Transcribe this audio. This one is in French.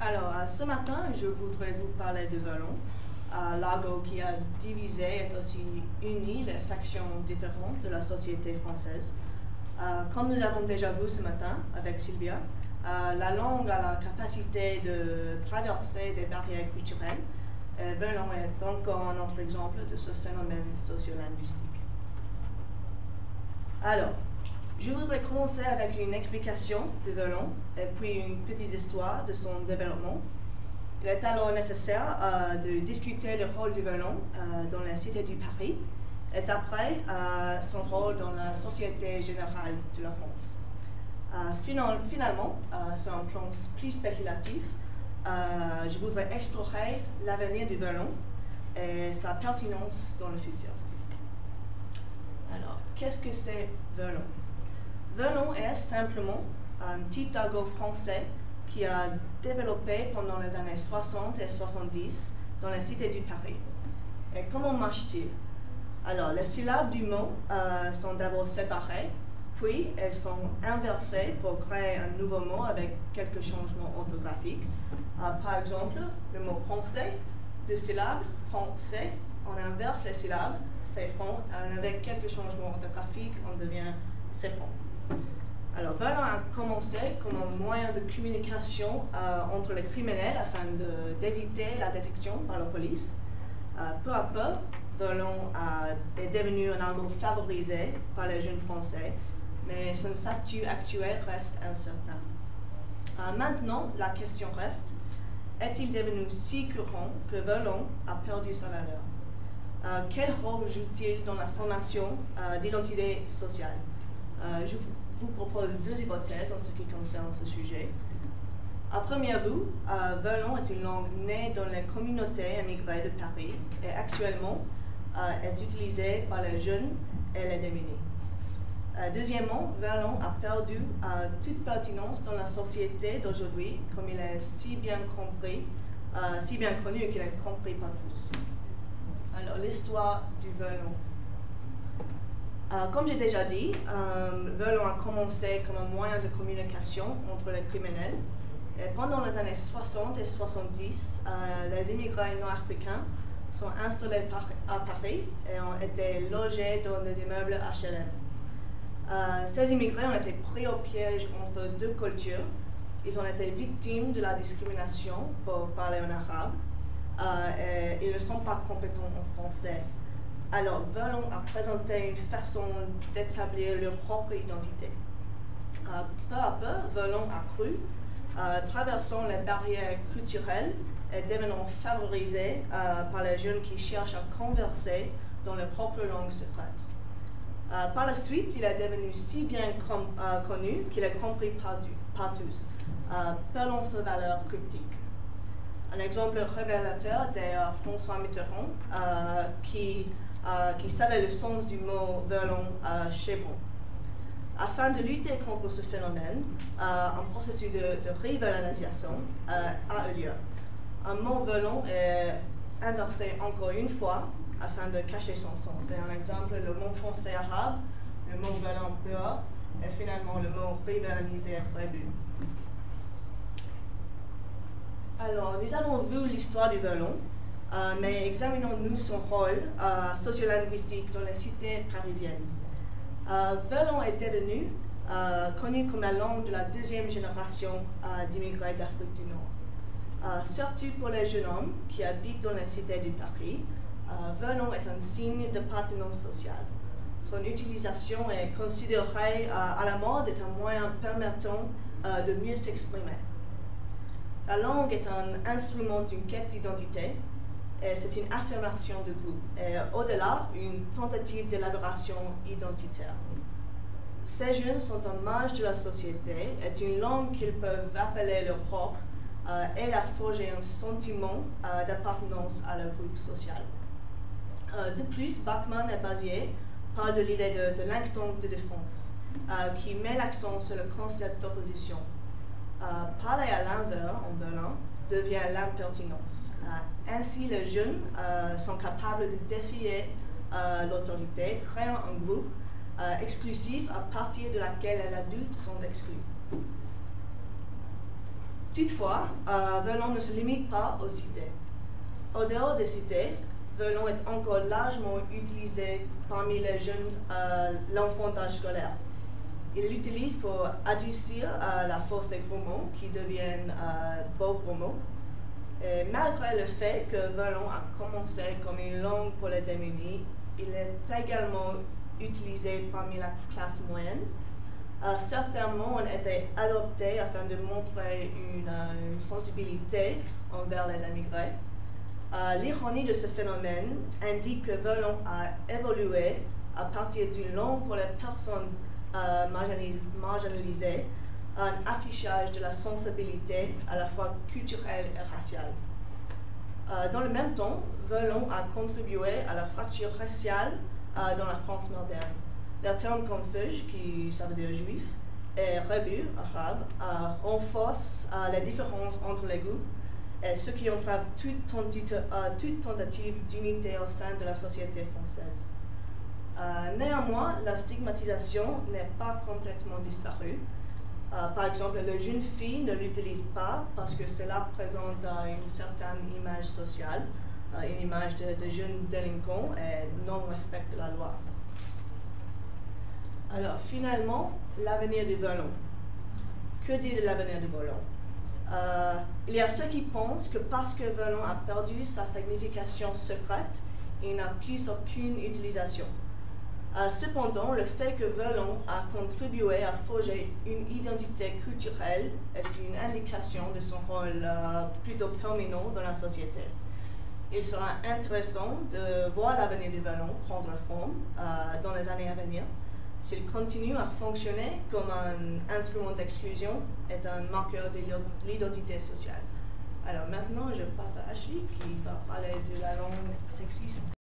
Alors, ce matin, je voudrais vous parler de violon. L'argot qui a divisé et aussi uni les factions différentes de la société française. Comme nous l'avons déjà vu ce matin avec Sylvia, la langue a la capacité de traverser des barrières culturelles. Violon est encore un autre exemple de ce phénomène socio-linguistique. Alors, je voudrais commencer avec une explication de violon et puis une petite histoire de son développement. Il est alors nécessaire de discuter le rôle du violon dans la cité du Paris et après son rôle dans la société générale de la France. Finalement, sur un plan plus spéculatif, je voudrais explorer l'avenir du violon et sa pertinence dans le futur. Alors, qu'est-ce que c'est violon? Violon est simplement un type d'argot français qui a développé pendant les années 60 et 70 dans la cité du Paris. Et comment marche-t-il? Alors, les syllabes du mot sont d'abord séparées, puis elles sont inversées pour créer un nouveau mot avec quelques changements orthographiques. Par exemple, le mot français, deux syllabes, français, on inverse les syllabes, c'est franc, avec quelques changements orthographiques, on devient c'est franc. Alors, violon a commencé comme un moyen de communication entre les criminels afin d'éviter la détection par la police. Peu à peu, violon est devenu un argot favorisé par les jeunes Français, mais son statut actuel reste incertain. Maintenant, la question reste, est-il devenu si courant que violon a perdu sa valeur? Quel rôle joue-t-il dans la formation d'identité sociale? Je vous propose deux hypothèses en ce qui concerne ce sujet. À première vue, violon est une langue née dans les communautés immigrées de Paris et actuellement est utilisée par les jeunes et les démunis. Deuxièmement, violon a perdu toute pertinence dans la société d'aujourd'hui, comme il est si bien connu qu'il est compris par tous. Alors, l'histoire du violon. Comme j'ai déjà dit, violon a commencé comme un moyen de communication entre les criminels. Et pendant les années 60 et 70, les immigrés nord-africains sont installés à Paris et ont été logés dans des immeubles HLM. Ces immigrés ont été pris au piège entre deux cultures. Ils ont été victimes de la discrimination pour parler en arabe et ils ne sont pas compétents en français. Alors, violon a présenté une façon d'établir leur propre identité. Peu à peu, violon a cru, traversant les barrières culturelles et devenant favorisé par les jeunes qui cherchent à converser dans leur propre langue secrète. Par la suite, il est devenu si bien connu qu'il est compris par tous, perdant sa valeur cryptique. Un exemple révélateur est François Mitterrand, qui savait le sens du mot violon chevron. Afin de lutter contre ce phénomène, un processus de rivalisation a eu lieu. Un mot violon est inversé encore une fois afin de cacher son sens. C'est un exemple, le mot français arabe, le mot violon peur, et finalement le mot rivalisé prévu. Alors, nous avons vu l'histoire du violon, mais examinons-nous son rôle sociolinguistique dans les cités parisiennes. Violon est devenu connu comme la langue de la deuxième génération d'immigrés d'Afrique du Nord. Surtout pour les jeunes hommes qui habitent dans les cités du Paris, violon est un signe d'appartenance sociale. Son utilisation est considérée à la mode et un moyen permettant de mieux s'exprimer. La langue est un instrument d'une quête d'identité et c'est une affirmation de groupe et au-delà, une tentative d'élaboration identitaire. Ces jeunes sont un marge de la société et une langue qu'ils peuvent appeler leur propre aide à forger un sentiment d'appartenance à leur groupe social. De plus, Bachmann est basé par de l'idée de l'instinct de défense qui met l'accent sur le concept d'opposition. Parler à l'inverse en violon devient l'impertinence. Ainsi, les jeunes sont capables de défier l'autorité, créant un groupe exclusif à partir de laquelle les adultes sont exclus. Toutefois, violon ne se limite pas aux cités. Au dehors des cités, violon est encore largement utilisé parmi les jeunes l'enfantage scolaire. Il l'utilise pour adoucir la force des gros mots qui deviennent beaux gros mots. Et malgré le fait que violon a commencé comme une langue pour les démunis, il est également utilisé parmi la classe moyenne. Certains mots ont été adoptés afin de montrer une sensibilité envers les immigrés. L'ironie de ce phénomène indique que violon a évolué à partir d'une langue pour les personnes marginalisées, un affichage de la sensibilité à la fois culturelle et raciale. Dans le même temps, violon a contribué à la fracture raciale dans la France moderne. Les termes comme feuge, qui ça veut dire juif, et rebut, arabe, renforcent les différences entre les groupes, et ce qui entrave toute tentative d'unité au sein de la société française. Néanmoins, la stigmatisation n'est pas complètement disparue. Par exemple, les jeunes filles ne l'utilisent pas parce que cela présente une certaine image sociale, une image de jeunes délinquants et non-respect de la loi. Alors, finalement, l'avenir du violon. Que dire de l'avenir du violon? Il y a ceux qui pensent que parce que violon a perdu sa signification secrète, il n'a plus aucune utilisation. Cependant, le fait que violon a contribué à forger une identité culturelle est une indication de son rôle plutôt prominent dans la société. Il sera intéressant de voir l'avenir du violon prendre forme dans les années à venir. S'il continue à fonctionner comme un instrument d'exclusion, est un marqueur de l'identité sociale. Alors maintenant, je passe à Ashley qui va parler de la langue sexiste.